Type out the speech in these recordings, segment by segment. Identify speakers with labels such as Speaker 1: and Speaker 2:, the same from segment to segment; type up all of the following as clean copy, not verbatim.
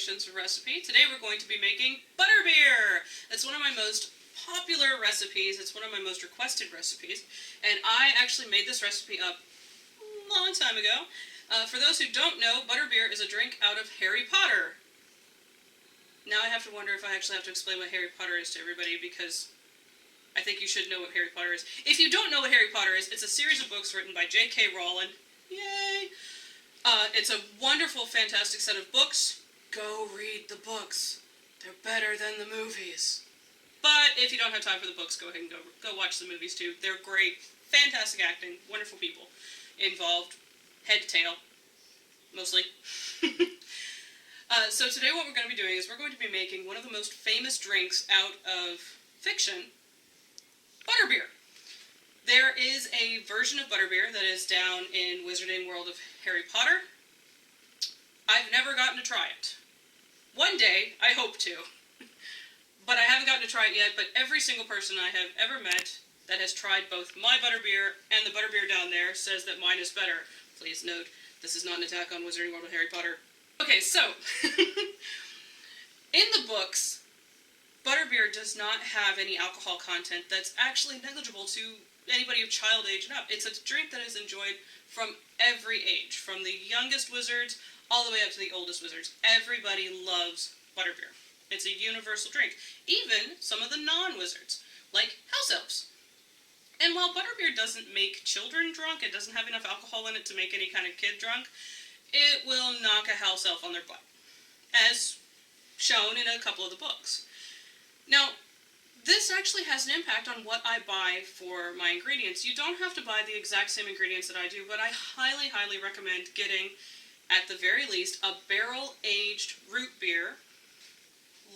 Speaker 1: Congratulations recipe. Today we're going to be making butterbeer. It's one of my most popular recipes. It's one of my most requested recipes. And I actually made this recipe up a long time ago. For those who don't know, butterbeer is a drink out of Harry Potter. Now I have to wonder if I actually have to explain what Harry Potter is to everybody, because I think you should know what Harry Potter is. If you don't know what Harry Potter is, it's a series of books written by J.K. Rowling. Yay! It's a wonderful, fantastic set of books. Go read the books. They're better than the movies. But if you don't have time for the books, go ahead and go watch the movies too. They're great, fantastic acting, wonderful people involved, head to tail, mostly. So today what we're going to be doing is we're going to be making one of the most famous drinks out of fiction, butterbeer. There is a version of butterbeer that is down in Wizarding World of Harry Potter. I've never gotten to try it. One day, I hope to. But I haven't gotten to try it yet, but every single person I have ever met that has tried both my butterbeer and the butterbeer down there says that mine is better. Please note, this is not an attack on Wizarding World of Harry Potter. Okay, so, in the books, butterbeer does not have any alcohol content that's actually negligible to anybody of child age and up. It's a drink that is enjoyed from every age, from the youngest wizards all the way up to the oldest wizards. Everybody loves butterbeer. It's a universal drink. Even some of the non-wizards, like house elves. And while butterbeer doesn't make children drunk, it doesn't have enough alcohol in it to make any kind of kid drunk, it will knock a house elf on their butt, as shown in a couple of the books. Now, this actually has an impact on what I buy for my ingredients. You don't have to buy the exact same ingredients that I do, but I highly, highly recommend getting, at the very least, a barrel-aged root beer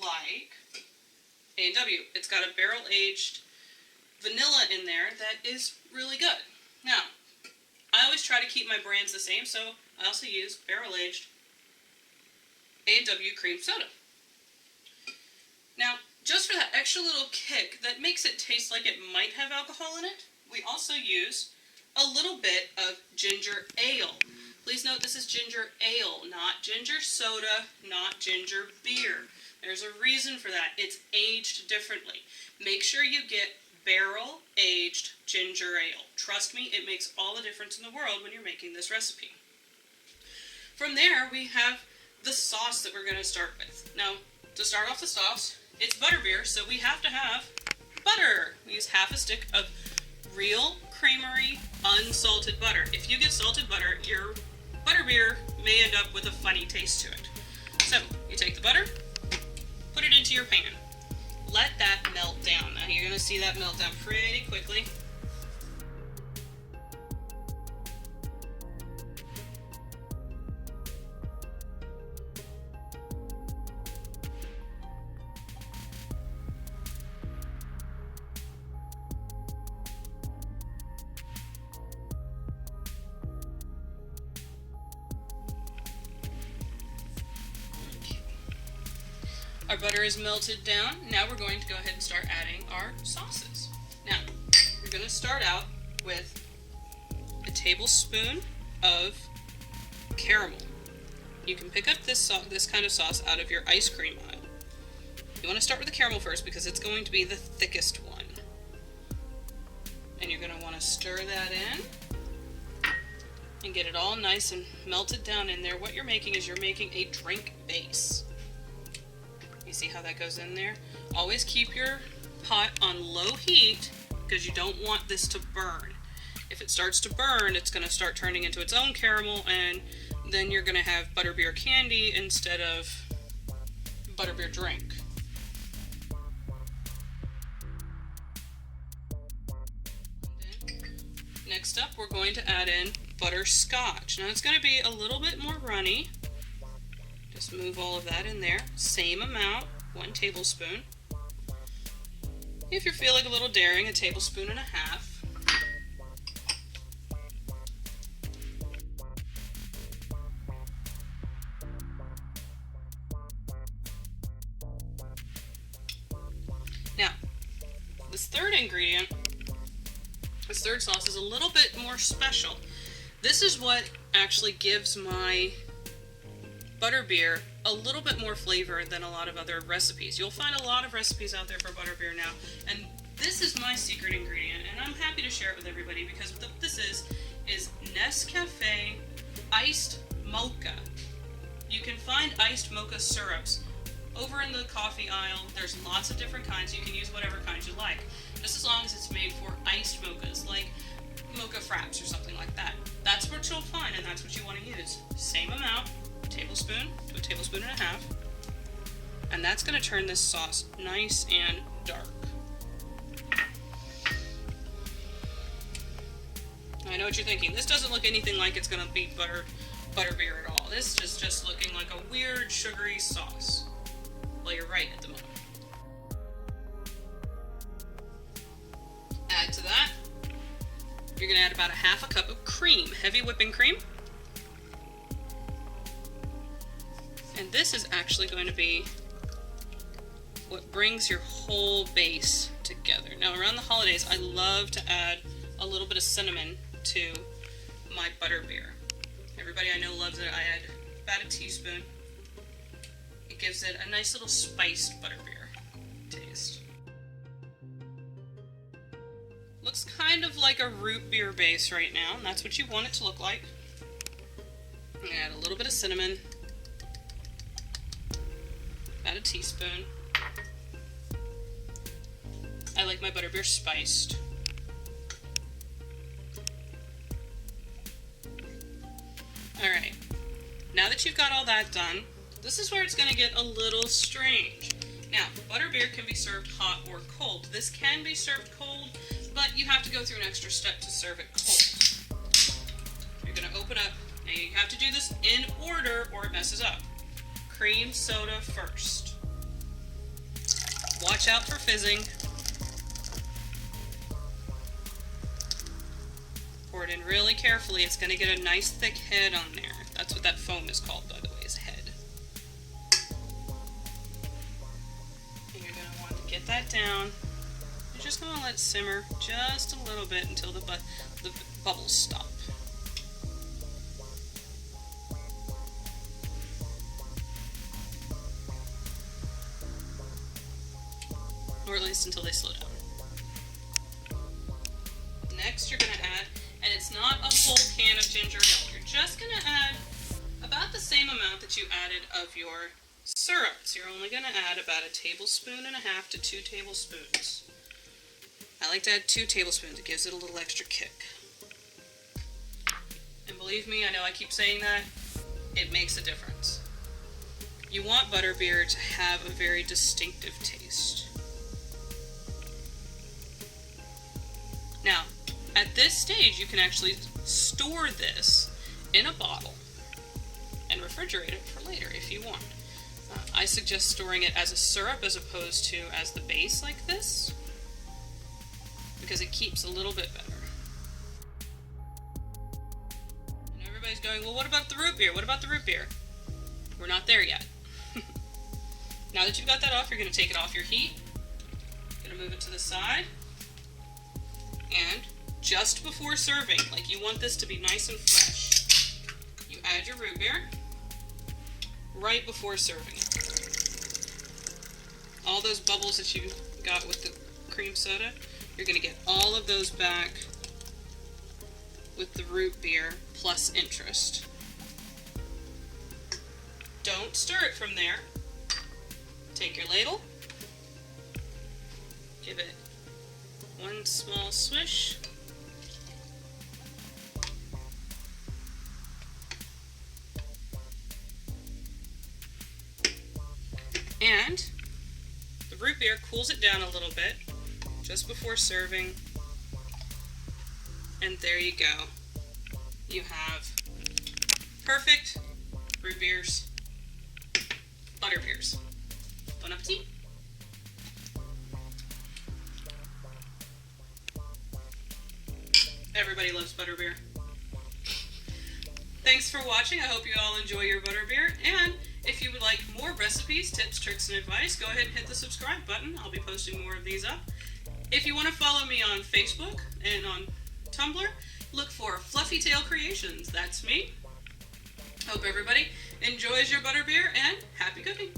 Speaker 1: like A&W. It's got a barrel-aged vanilla in there that is really good. Now, I always try to keep my brands the same, so I also use barrel-aged A&W cream soda. Now, just for that extra little kick that makes it taste like it might have alcohol in it, we also use a little bit of ginger ale. Please note this is ginger ale, not ginger soda, not ginger beer. There's a reason for that. It's aged differently. Make sure you get barrel-aged ginger ale. Trust me, it makes all the difference in the world when you're making this recipe. From there, we have the sauce that we're going to start with. Now, to start off the sauce, it's butterbeer, so we have to have butter. We use half a stick of real creamery unsalted butter. If you get salted butter, your butterbeer may end up with a funny taste to it. So, you take the butter, put it into your pan. Let that melt down. Now, you're going to see that melt down pretty quickly. Our butter is melted down. Now we're going to go ahead and start adding our sauces. Now, we're going to start out with a tablespoon of caramel. You can pick up this kind of sauce out of your ice cream aisle. You want to start with the caramel first because it's going to be the thickest one. And you're going to want to stir that in and get it all nice and melted down in there. What you're making is you're making a drink base. You see how that goes in there? Always keep your pot on low heat because you don't want this to burn. If it starts to burn, it's going to start turning into its own caramel, and then you're going to have butterbeer candy instead of butterbeer drink. Next up, we're going to add in butterscotch. Now it's going to be a little bit more runny. Just move all of that in there. Same amount, 1 tablespoon. If you're feeling a little daring, 1.5 tablespoons. Now, this third ingredient, this third sauce is a little bit more special. This is what actually gives my butterbeer a little bit more flavor than a lot of other recipes. You'll find a lot of recipes out there for butterbeer now, and this is my secret ingredient, and I'm happy to share it with everybody because what this is Nescafe iced mocha. You can find iced mocha syrups over in the coffee aisle. There's lots of different kinds. You can use whatever kind you like, just as long as it's made for iced mochas, like mocha frappes or something like that. That's what you'll find, and that's what you want to use. Same amount, tablespoon to a tablespoon and a half, and that's going to turn this sauce nice and dark. I know what you're thinking. This doesn't look anything like it's going to be butterbeer at all. This is just looking like a weird sugary sauce. Well, you're right at the moment. Add to that, you're going to add about a half a cup of cream, heavy whipping cream. And this is actually going to be what brings your whole base together. Now, around the holidays, I love to add a little bit of cinnamon to my butterbeer. Everybody I know loves it. I add about a teaspoon. It gives it a nice little spiced butterbeer taste. Looks kind of like a root beer base right now, and that's what you want it to look like. I'm going to add a little bit of cinnamon, about a teaspoon. I like my butterbeer spiced. Alright, now that you've got all that done, this is where it's going to get a little strange. Now, butterbeer can be served hot or cold. This can be served cold, but you have to go through an extra step to serve it cold. You're going to open up, and you have to do this in order or it messes up. Cream soda first. Watch out for fizzing. Pour it in really carefully. It's going to get a nice thick head on there. That's what that foam is called, by the way, is head. And you're going to want to get that down. You're just going to let it simmer just a little bit until the bubbles stop. Or at least until they slow down. Next, you're going to add, and it's not a whole can of ginger ale, you're just going to add about the same amount that you added of your syrups. You're only going to add about a tablespoon and a half to 2 tablespoons. I like to add 2 tablespoons, it gives it a little extra kick. And believe me, I know I keep saying that, it makes a difference. You want butterbeer to have a very distinctive taste. Now, at this stage, you can actually store this in a bottle and refrigerate it for later if you want. I suggest storing it as a syrup as opposed to as the base like this, because it keeps a little bit better. And everybody's going, well, what about the root beer? What about the root beer? We're not there yet. Now that you've got that off, you're going to take it off your heat. You're going to move it to the side. And just before serving, like you want this to be nice and fresh, you add your root beer right before serving it. All those bubbles that you got with the cream soda, you're going to get all of those back with the root beer plus interest. Don't stir it from there. Take your ladle, give it one small swish, and the root beer cools it down a little bit just before serving, and there you go. You have perfect root beers, butterbeers. Bon appetit! Everybody loves butterbeer. Thanks for watching. I hope you all enjoy your butterbeer. And if you would like more recipes, tips, tricks, and advice, go ahead and hit the subscribe button. I'll be posting more of these up. If you want to follow me on Facebook and on Tumblr, look for Fluffy Tail Creations. That's me. Hope everybody Enjoys your butterbeer and happy cooking!